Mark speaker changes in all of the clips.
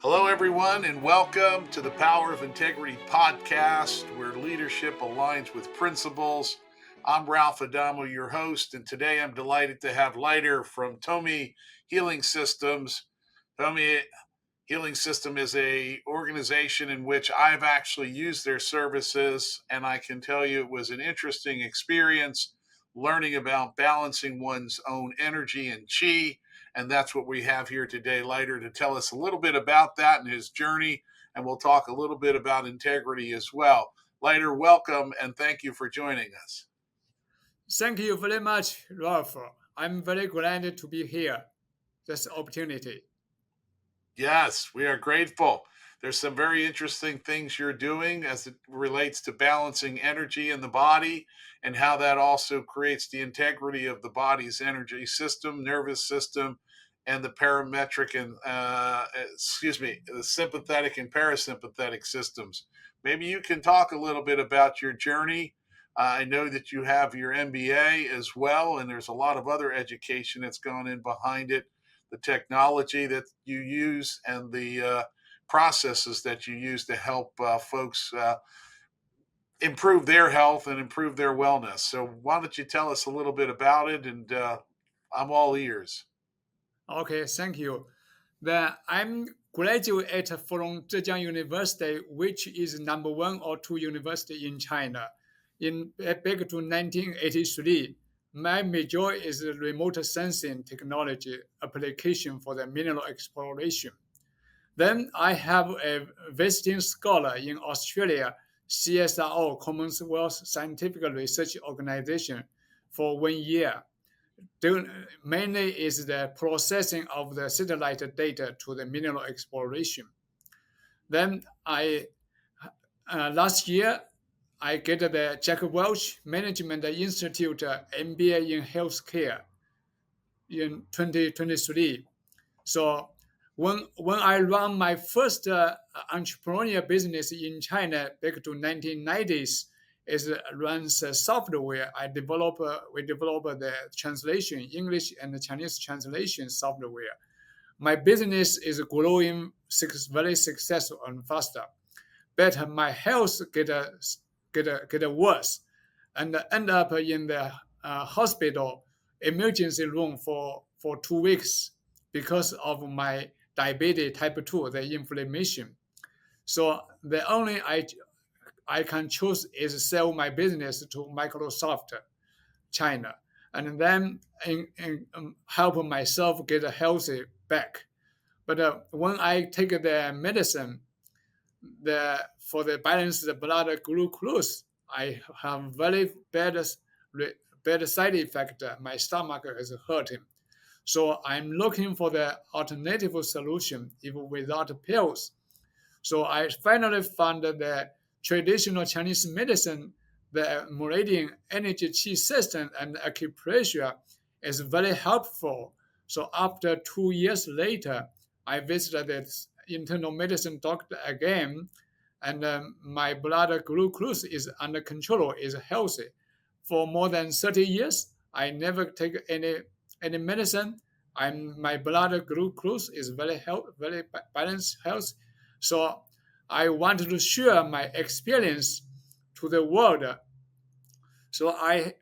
Speaker 1: Hello, everyone, and welcome to the Power of Integrity podcast, where leadership aligns with principles. I'm Ralph Adamo, your host, and today I'm delighted to have Leiter from Tomii Healing Systems. Tomii Healing System is a organization in which I've actually used their services, and I can tell you it was an interesting experience learning about balancing one's own energy and chi. And that's what we have here today, Leiter, to tell us a little bit about that and his journey. And we'll talk a little bit about integrity as well. Leiter, welcome, and thank you for joining us.
Speaker 2: Thank you very much, Ralph. I'm very glad to be here. This opportunity.
Speaker 1: Yes, we are grateful. There's some very interesting things you're doing as it relates to balancing energy in the body and how that also creates the integrity of the body's energy system, nervous system, and the the sympathetic and parasympathetic systems. Maybe you can talk a little bit about your journey. I know that you have your MBA as well, and there's a lot of other education that's gone in behind it, the technology that you use, and the processes that you use to help folks improve their health and improve their wellness. So why don't you tell us a little bit about it? And I'm all ears.
Speaker 2: Okay, thank you. I'm graduate from Zhejiang University, which is number one or two university in China. Back to 1983, my major is remote sensing technology application for the mineral exploration. Then I have a visiting scholar in Australia, CSIRO, Commonwealth Scientific Research Organization, for 1 year. Mainly is the processing of the satellite data to the mineral exploration. Then last year, I get the Jack Welch Management Institute MBA in Healthcare in 2023. So when I run my first entrepreneurial business in China back to 1990s, is runs software. We develop the translation, English and Chinese translation software. My business is growing very successful and faster, but my health get worse, and end up in the hospital emergency room for 2 weeks because of my diabetes type 2, the inflammation. So the only I can choose is sell my business to Microsoft China, and then help myself get healthy back. But when I take the medicine, for the balance the blood glucose, I have very bad side effect. My stomach is hurting. So I'm looking for the alternative solution, even without pills. So I finally found the traditional Chinese medicine, the Meridian Energy Chi system and Acupressure is very helpful. So after 2 years later, I visited the internal medicine doctor again, and my blood glucose is under control, is healthy. For more than 30 years, I never take any medicine. My blood glucose is very balanced health. So I wanted to share my experience to the world. So I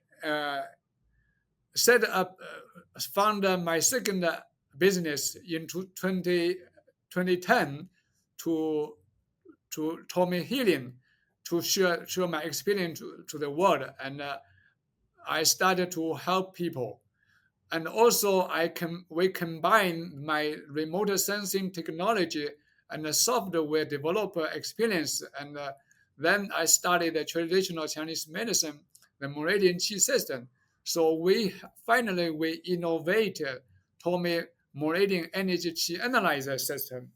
Speaker 2: set up, found my second business in 2010 to Tomii Healing, to share my experience to the world. And I started to help people. And also we combine my remote sensing technology and the software developer experience. And then I studied the traditional Chinese medicine, the Meridian Chi system. So we innovated Tomii Meridian Energy Analyzer system.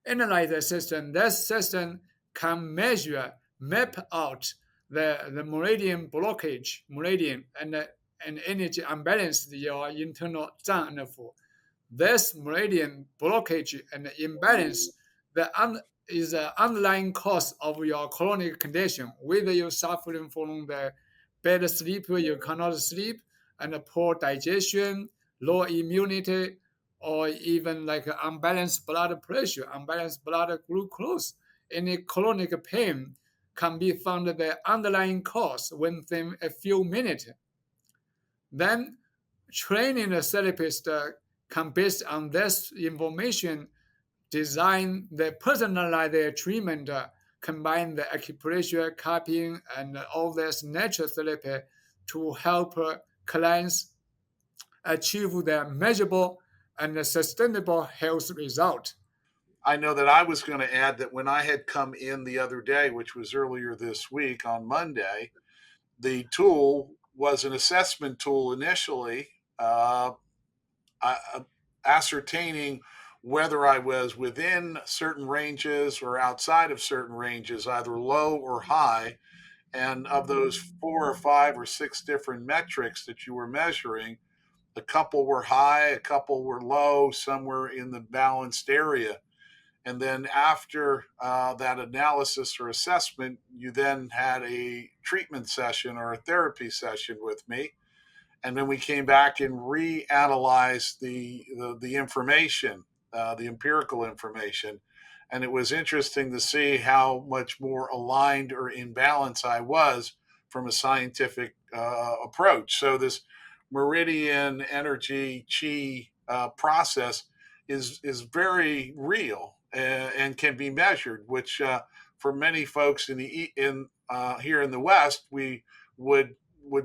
Speaker 2: This system can map out the meridian blockage, and energy imbalance your internal zone. This meridian blockage and imbalance is the underlying cause of your chronic condition, whether you're suffering from the bad sleep, you cannot sleep, and poor digestion, low immunity, or even like unbalanced blood pressure, unbalanced blood glucose, any chronic pain can be found the underlying cause within a few minutes. Then training the therapist can, based on this information, design the personalized treatment, combine the acupressure, cupping, and all this natural therapy to help clients achieve their measurable and sustainable health result.
Speaker 1: I know that I was going to add that when I had come in the other day, which was earlier this week on Monday, the tool was an assessment tool initially, uh, ascertaining whether I was within certain ranges or outside of certain ranges, either low or high. And of those 4 or 5 or 6 different metrics that you were measuring, a couple were high, a couple were low, some were in the balanced area. And then after that analysis or assessment, you then had a treatment session or a therapy session with me. And then we came back and reanalyzed the information, the empirical information. And it was interesting to see how much more aligned or in balance I was from a scientific approach. So this meridian energy chi process is very real and can be measured, which for many folks in here in the West, we would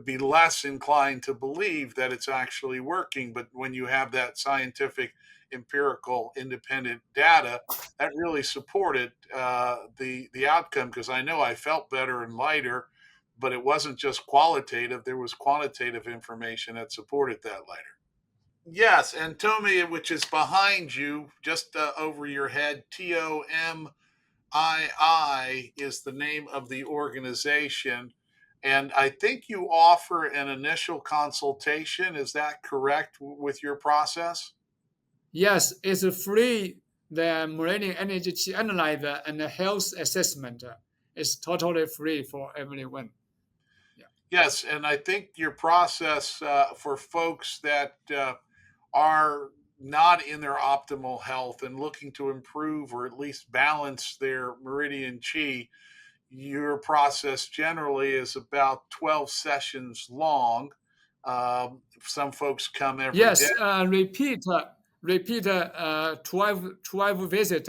Speaker 1: be less inclined to believe that it's actually working. But when you have that scientific, empirical, independent data, that really supported the outcome, because I know I felt better and lighter, but it wasn't just qualitative. There was quantitative information that supported that later. Yes, and Tomii, which is behind you, just over your head, TOMII is the name of the organization. And I think you offer an initial consultation. Is that correct with your process?
Speaker 2: Yes, it's free. The Meridian Energy Analyzer and the health assessment is totally free for everyone. Yeah.
Speaker 1: Yes, and I think your process for folks that are not in their optimal health and looking to improve or at least balance their meridian chi, your process generally is about 12 sessions long. Some folks come every day.
Speaker 2: Yes, repeat 12 visit.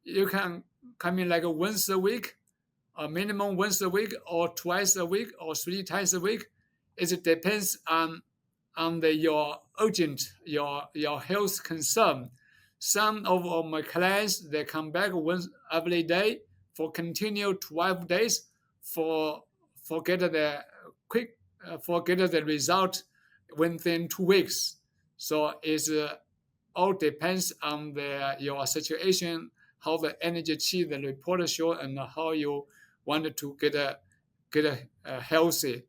Speaker 2: You can come in like once a week, a minimum once a week, or twice a week, or 3 times a week. It depends on your urgent, your health concern. Some of my clients, they come back once every day for continued 12 days for get the quick get the result within 2 weeks. So it's all depends on your situation, how the energy chi the report show, and how you want to get a healthy.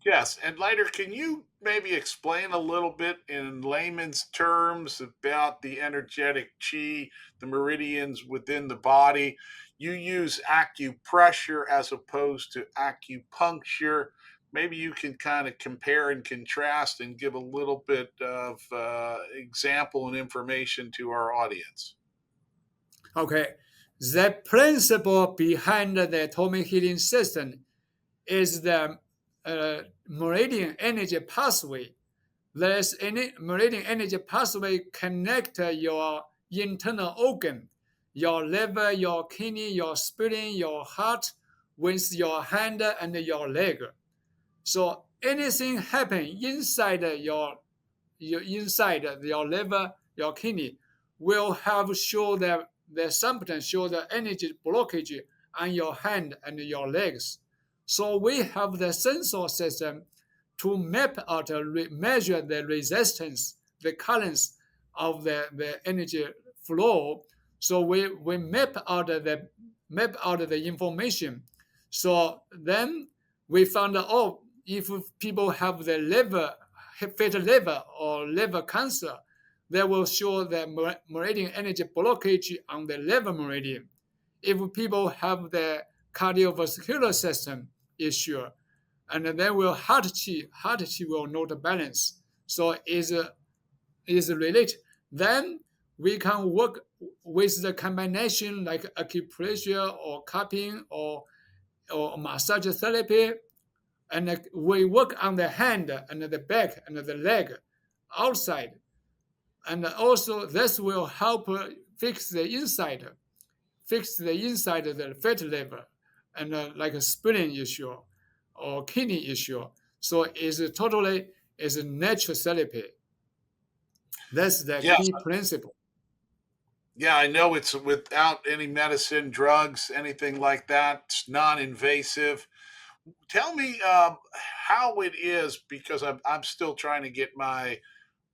Speaker 1: Yes, and later, can you maybe explain a little bit in layman's terms about the energetic chi, the meridians within the body? You use acupressure as opposed to acupuncture. Maybe you can kind of compare and contrast and give a little bit of example and information to our audience.
Speaker 2: Okay, the principle behind the Tomii healing system is the meridian energy pathway. There's any meridian energy pathway connect your internal organ, your liver, your kidney, your spleen, your heart, with your hand and your leg. So anything happen inside your liver, your kidney, will have show the symptoms, show the energy blockage on your hand and your legs. So we have the sensor system to map out, measure the resistance, the currents of the energy flow. So we map out the information. So then we found out, oh, if people have the fatal liver or liver cancer, they will show the meridian energy blockage on the liver meridian. If people have the cardiovascular system issue, and then will heart chi will not balance. So is is related, then we can work with the combination like acupressure or cupping or massage therapy, and we work on the hand and the back and the leg outside, and also this will help fix the inside, of the fat liver, and like a spleen issue or kidney issue. So it's totally is a natural therapy. That's the
Speaker 1: Yes.
Speaker 2: key principle.
Speaker 1: Yeah, I know it's without any medicine, drugs, anything like that. It's non-invasive. Tell me how it is, because I'm still trying to get my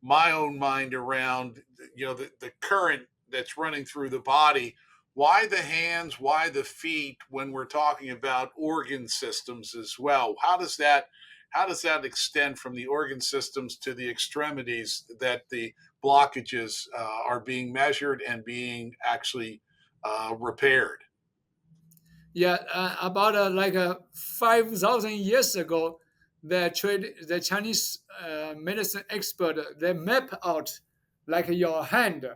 Speaker 1: own mind around, the current that's running through the body. Why the hands, why the feet, when we're talking about organ systems as well? How does that extend from the organ systems to the extremities, that the blockages are being measured and being actually repaired?
Speaker 2: Yeah, about like 5,000 years ago, the Chinese medicine expert, they map out like your heart.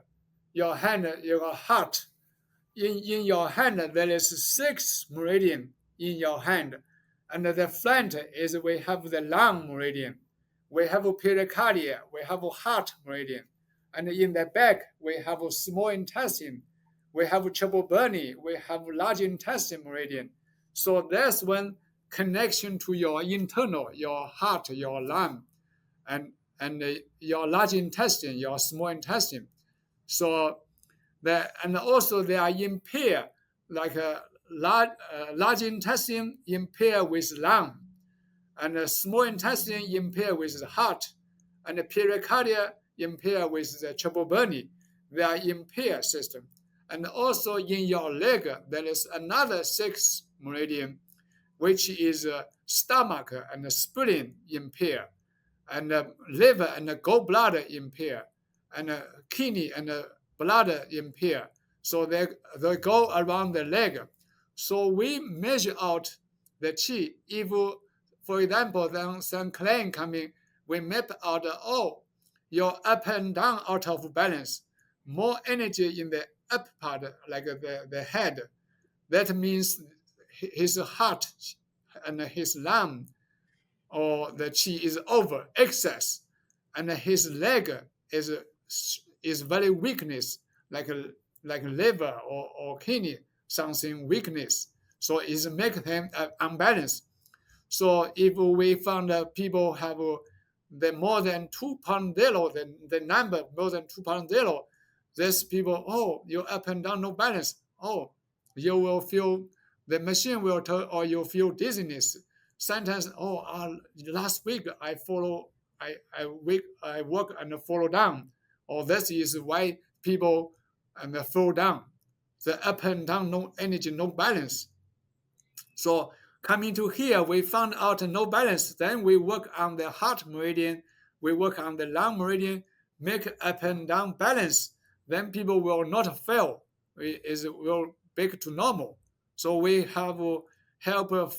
Speaker 2: In your hand, there is 6 meridian in your hand, and the front is we have the lung meridian, we have pericardia, we have heart meridian, and in the back we have small intestine, we have triple burnie, we have large intestine meridian. So that's one connection to your internal, your heart, your lung, and your large intestine, your small intestine. So and also they are impaired, like a large intestine impaired with lung, and a small intestine impaired with the heart, and the pericardia impaired with the triple burnie. They are impaired system. And also in your leg, there is another 6 meridian, which is stomach and the spleen impaired, and liver and the gallbladder impaired, and kidney and bladder impaired. So they go around the leg. So we measure out the qi. If, for example, then some client coming, we map out, your up and down out of balance, more energy in the up part, like the head. That means his heart and his lung or the qi is over excess, and his leg is very weakness, like liver or kidney, something weakness. So it make them unbalanced. So if we found people have the more than 2.0, the number more than 2.0, these people, you up and down no balance. You will feel, the machine will tell, or you feel dizziness. Sometimes, last week I work and fall down, or this is why people and fall down. The up and down, no energy, no balance. So coming to here, we found out no balance. Then we work on the heart meridian, we work on the lung meridian, make up and down balance. Then people will not fail. It will back to normal. So we have help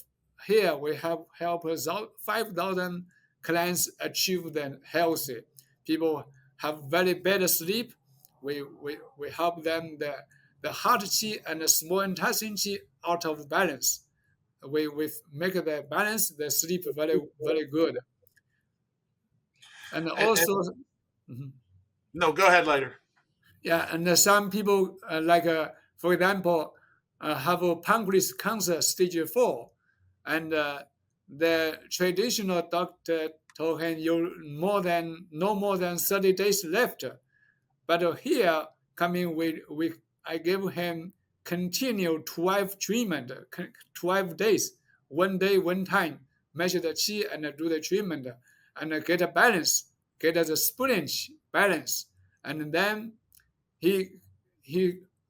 Speaker 2: here. We have help 5,000 clients achieve them healthy. People have very bad sleep. We help them the heart qi and the small intestine qi out of balance. We make the balance, the sleep very very good, and
Speaker 1: And
Speaker 2: also. Mhm.
Speaker 1: no, go ahead later.
Speaker 2: Yeah, and some people like for example have a pancreas cancer stage 4, and the traditional doctor told him you no more than 30 days left. But here coming we I gave him continue 12 treatment, 12 days, 1 day, 1 time, measure the qi and do the treatment, and get a balance, get the spleen balance, and then he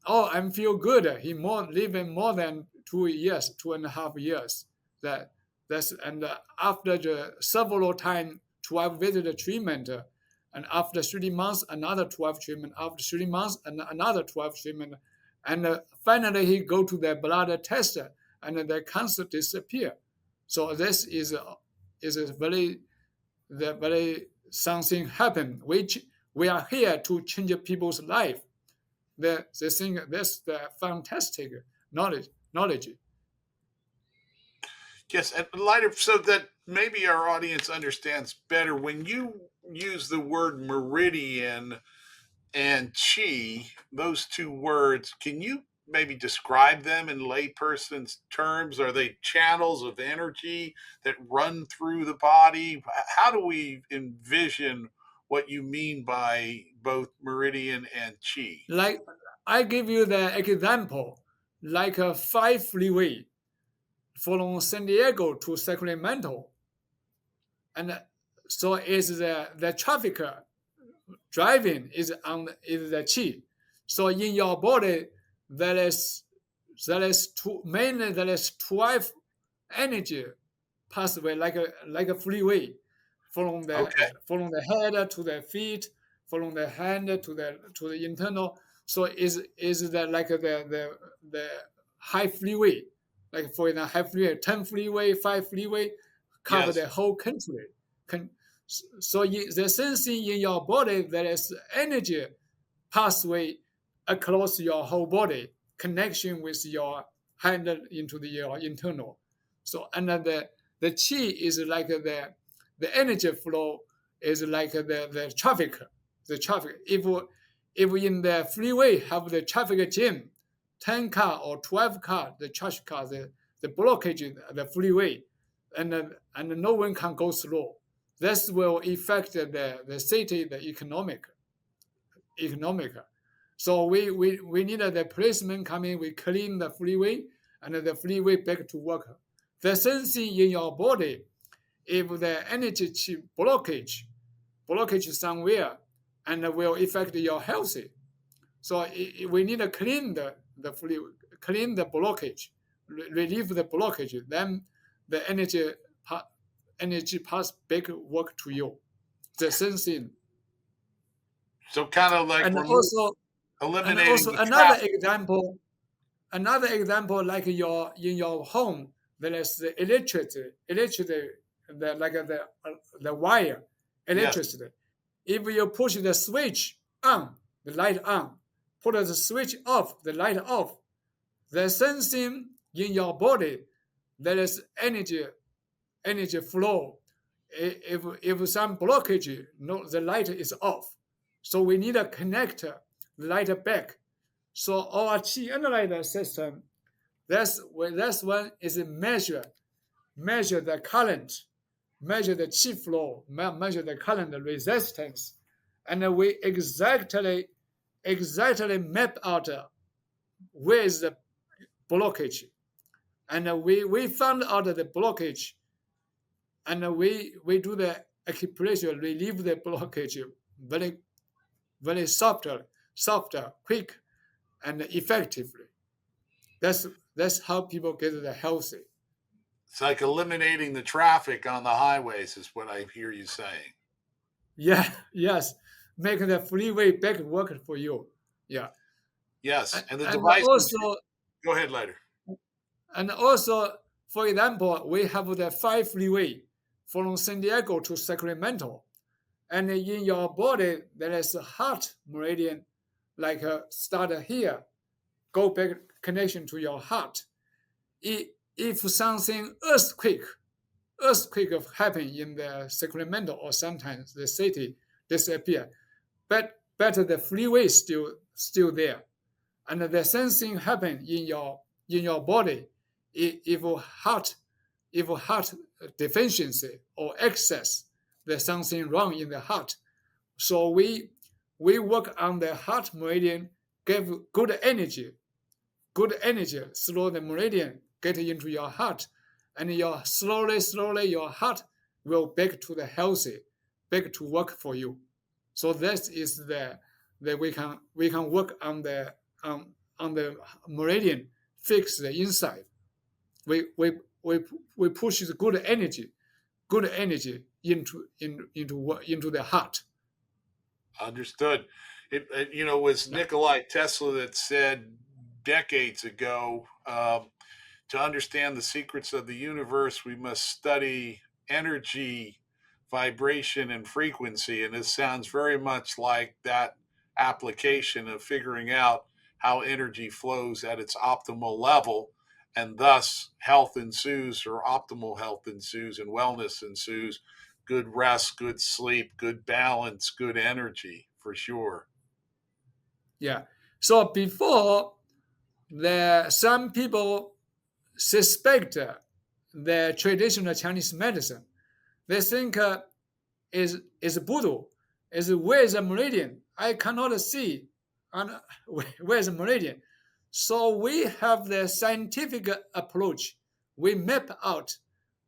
Speaker 2: I feel good. He more living more than 2 years, 2.5 years. That's and after the several time 12 visit treatment, and after 3 months another 12 treatment, after 3 months and another 12 treatment, and finally he go to the blood test, and the cancer disappear. So this is a very the very something happened, which We are here to change people's life. They think that's the fantastic knowledge.
Speaker 1: Yes, and lighter so that maybe our audience understands better. When you use the word meridian and chi, those two words, can you maybe describe them in layperson's terms? Are they channels of energy that run through the body? How do we envision what you mean by both meridian and chi?
Speaker 2: Like I give you the example, like a 5 freeway from San Diego to Sacramento, and so is the traffic driving is the chi. So in your body there is two mainly there is 12 energy pathway like a freeway
Speaker 1: Okay.
Speaker 2: from the head to the feet, from the hand to the internal. So is the like the high freeway, like for example high freeway, 10 freeway, 5 freeway, cover
Speaker 1: Yes.
Speaker 2: the whole country. Can, so the sensing in your body there is energy pathway across your whole body, connection with your hand into your internal. So and then the chi is like the energy flow is like the traffic, the traffic. If in the freeway have the traffic jam, 10 car or 12 car, the trash car, the blockage, the freeway, and no one can go slow. This will affect the city, the economic. So we need the policeman come in, we clean the freeway, and the freeway back to work. The sensing in your body, if the energy blockage somewhere, and will affect your health. So we need to clean the freeway, clean the blockage, relieve the blockage. Then the energy pass back work to you. The sensing,
Speaker 1: So kind of like
Speaker 2: and
Speaker 1: remove
Speaker 2: also and
Speaker 1: eliminating
Speaker 2: also
Speaker 1: the traffic.
Speaker 2: another example like your in your home there is the electricity the wire
Speaker 1: Yes.
Speaker 2: electricity. If you push the switch on, the light on, put the switch off, the light off, the sensing in your body there is energy flow. If some blockage, no, the light is off. So we need to connect the light back. So our chi analyzer system, that's one is measure the current, measure the chi flow, measure the current resistance, and we exactly map out where is the blockage, and we found out the blockage, and we do the acupressure, relieve the blockage very softer, quick, and effectively. That's how people get the healthy.
Speaker 1: It's like eliminating the traffic on the highways, is what I hear you saying.
Speaker 2: Yeah, yes, making the freeway back work for you. Yeah,
Speaker 1: Yes. And the
Speaker 2: and
Speaker 1: devices,
Speaker 2: also
Speaker 1: go ahead later.
Speaker 2: and also, for example, we have the 5 freeway from San Diego to Sacramento, and in your body there is a heart meridian, like start here, go back connection to your heart. If something earthquake happen in the Sacramento or sometimes the city disappear, but the freeway still there, and the sensing happen in your body. If heart deficiency or excess, there's something wrong in the heart. So we work on the heart meridian, give good energy through the meridian get into your heart, and your slowly your heart will back to the healthy, back to work for you. So this is the we can work on the meridian, fix the inside. We we we push the good energy into the heart.
Speaker 1: Understood. It was Nikolai Tesla that said decades ago, to understand the secrets of the universe, we must study energy vibration and frequency. And this sounds very much like that application of figuring out how energy flows at its optimal level. And thus, health ensues, or optimal health ensues, and wellness ensues. Good rest, good sleep, good balance, good energy, for sure.
Speaker 2: Yeah. So before, some people suspect the traditional Chinese medicine. They think is voodoo, is where is the meridian? I cannot see, and where is the meridian? So we have the scientific approach. We map out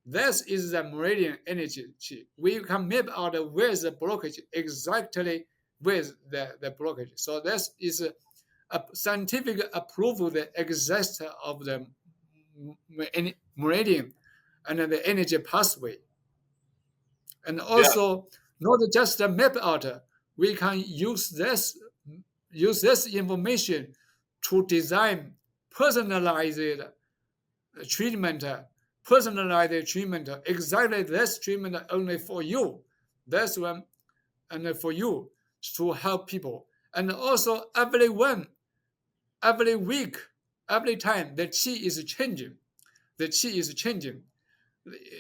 Speaker 2: this is the meridian energy. We can map out where is the blockage, exactly where is the blockage. So this is a scientific approval that exists of the meridian and the energy pathway. And
Speaker 1: Yes,
Speaker 2: also not just a map out, we can use this information to design personalized treatment, exactly this treatment only for you. That's one, and for you to help people. And also every week, every time the chi is changing. The chi is changing.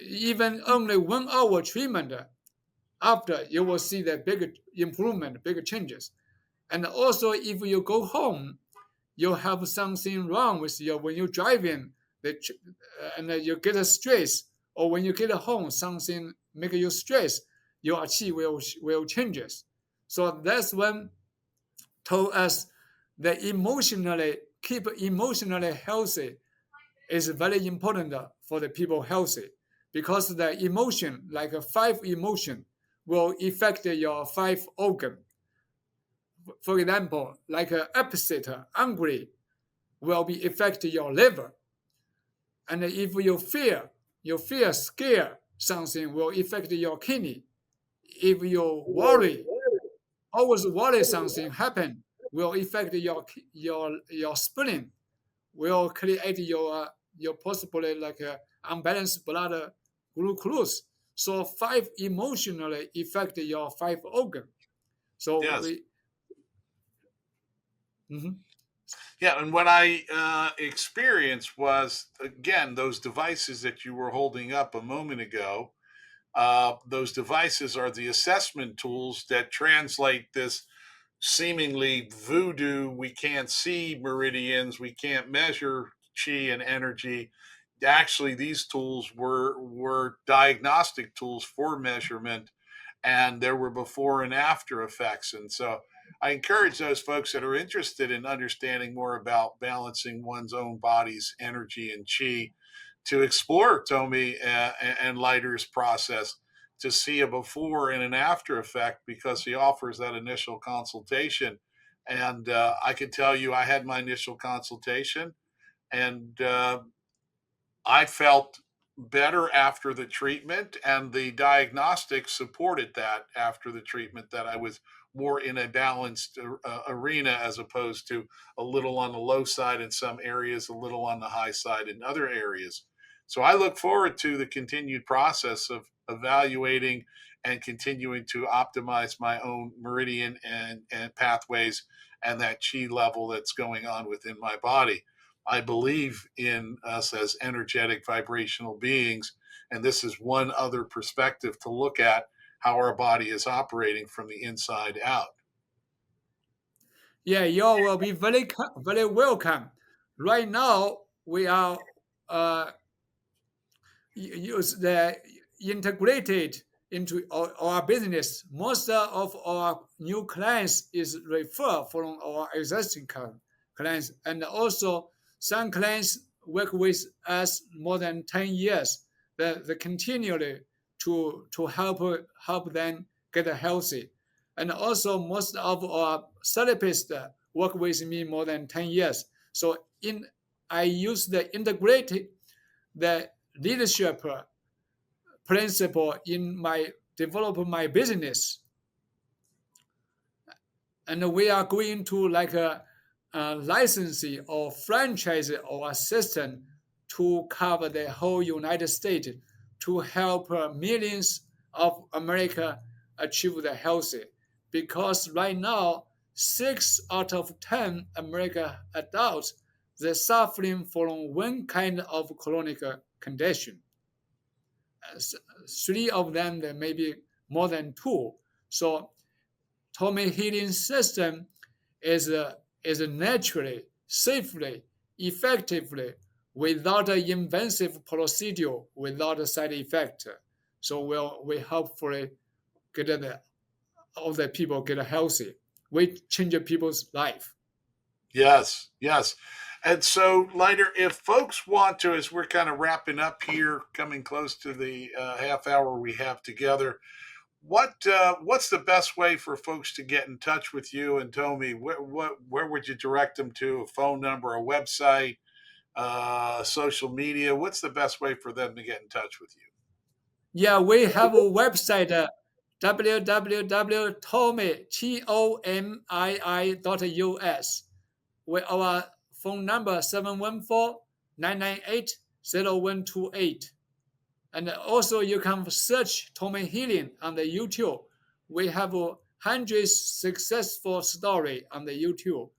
Speaker 2: Even only 1 hour treatment, after you will see the big improvement, big changes. And also, if you go home, you have something wrong with you when you're driving, and you get a stress, or when you get home, something make you stress, your chi will changes. So that's when told us that keep emotionally healthy is very important for the people healthy, because the emotion, like a 5 emotion, will affect your 5 organ. For example, like upset, angry, will be affect your liver. And if you fear, scare, something will affect your kidney. If you worry, always worry something happen, will affect your spleen, will create your possibly like unbalanced blood glucose. So 5 emotionally affect your 5 organ. So
Speaker 1: yes.
Speaker 2: we. Mhm.
Speaker 1: Yeah, and what I experienced was, again, those devices that you were holding up a moment ago. Those devices are the assessment tools that translate this seemingly voodoo. We can't see meridians, we can't measure chi and energy. Actually, these tools were diagnostic tools for measurement, and there were before and after effects. And so I encourage those folks that are interested in understanding more about balancing one's own body's energy and chi to explore Tomii and Leiter's process to see a before and an after effect, because he offers that initial consultation. And I can tell you, I had my initial consultation, and I felt better after the treatment, and the diagnostics supported that after the treatment, that I was more in a balanced arena, as opposed to a little on the low side in some areas, a little on the high side in other areas. So I look forward to the continued process of evaluating and continuing to optimize my own meridian and pathways, and that chi level that's going on within my body. I believe in us as energetic vibrational beings. And this is one other perspective to look at how our body is operating from the inside out.
Speaker 2: Yeah, you will be very welcome. Right now, we are uh, use the integrated into our business. Most of our new clients is referred from our existing clients, and also some clients work with us more than 10 years. They continually to help them get healthy, and also most of our therapists work with me more than 10 years. So in I use the integrated the leadership principle in my develop my business, and we are going to like a licensing or franchise or a system to cover the whole United States to help millions of America achieve the healthy, because right now 6 out of 10 American adults they're suffering from one kind of chronic condition. 3 of them there may be more than 2. So Tomii healing system is naturally, safely, effectively, without an invasive procedure, without a side effect. So we hopefully get all the people get healthy. We change people's life.
Speaker 1: Yes, yes. And so, later, if folks want to, as we're kind of wrapping up here, coming close to the half hour we have together, what's the best way for folks to get in touch with you and Tomii? Where would you direct them to? A phone number, a website, social media? What's the best way for them to get in touch with you?
Speaker 2: Yeah, we have a website www.tomii.us. With our phone number 714-998-0128. And also you can search Tomii Healing on the YouTube. We have hundreds successful story on the YouTube. And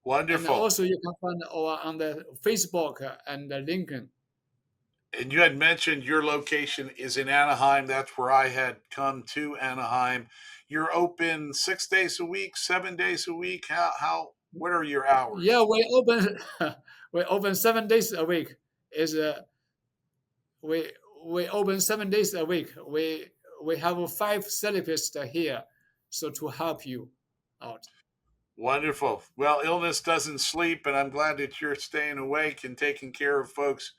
Speaker 1: Wonderful.
Speaker 2: also you can find our on the Facebook and the LinkedIn.
Speaker 1: And you had mentioned your location is in Anaheim. That's where I had come to Anaheim. You're open 6 days a week, 7 days a week. What are your hours?
Speaker 2: Yeah, we open we open 7 days a week. Is we we open 7 days a week. We have 5 therapists here, so to help you out.
Speaker 1: Wonderful. Well, illness doesn't sleep, and I'm glad that you're staying awake and taking care of folks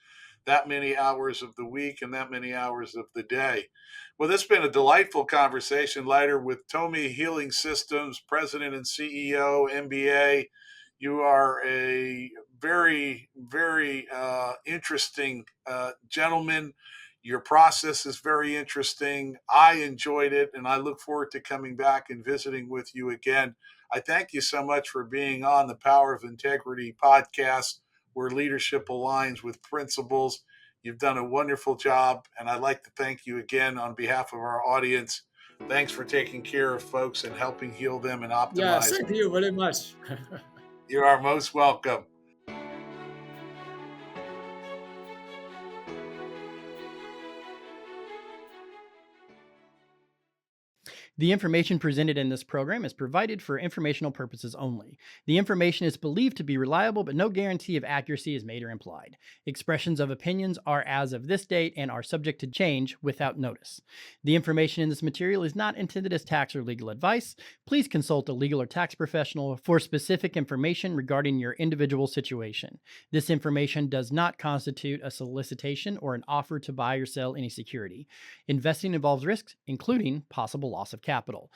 Speaker 1: that many hours of the week and that many hours of the day. Well, this has been a delightful conversation, Leiter, with Tomii Healing Systems, President and CEO, MBA. You are a very, very interesting gentleman. Your process is very interesting. I enjoyed it, and I look forward to coming back and visiting with you again. I thank you so much for being on the Power of Integrity podcast, where leadership aligns with principles. You've done a wonderful job, and I'd like to thank you again on behalf of our audience. Thanks for taking care of folks and helping heal them and
Speaker 2: Yeah,
Speaker 1: optimize.
Speaker 2: thank you very much.
Speaker 1: You are most welcome.
Speaker 3: The information presented in this program is provided for informational purposes only. The information is believed to be reliable, but no guarantee of accuracy is made or implied. Expressions of opinions are as of this date and are subject to change without notice. The information in this material is not intended as tax or legal advice. Please consult a legal or tax professional for specific information regarding your individual situation. This information does not constitute a solicitation or an offer to buy or sell any security. Investing involves risks, including possible loss of capital.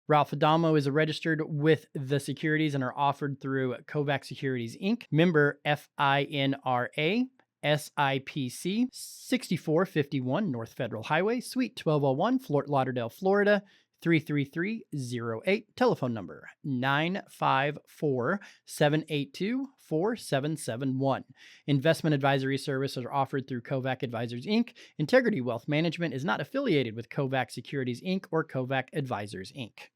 Speaker 3: Ralph Adamo is registered with the securities and are offered through Kovac Securities, Inc., member FINRA, SIPC, 6451 North Federal Highway, Suite 1201, Fort Lauderdale, Florida, 33308. Telephone number 954-782-4771. Investment advisory services are offered through Kovac Advisors, Inc. Integrity Wealth Management is not affiliated with Kovac Securities, Inc. or Kovac Advisors, Inc.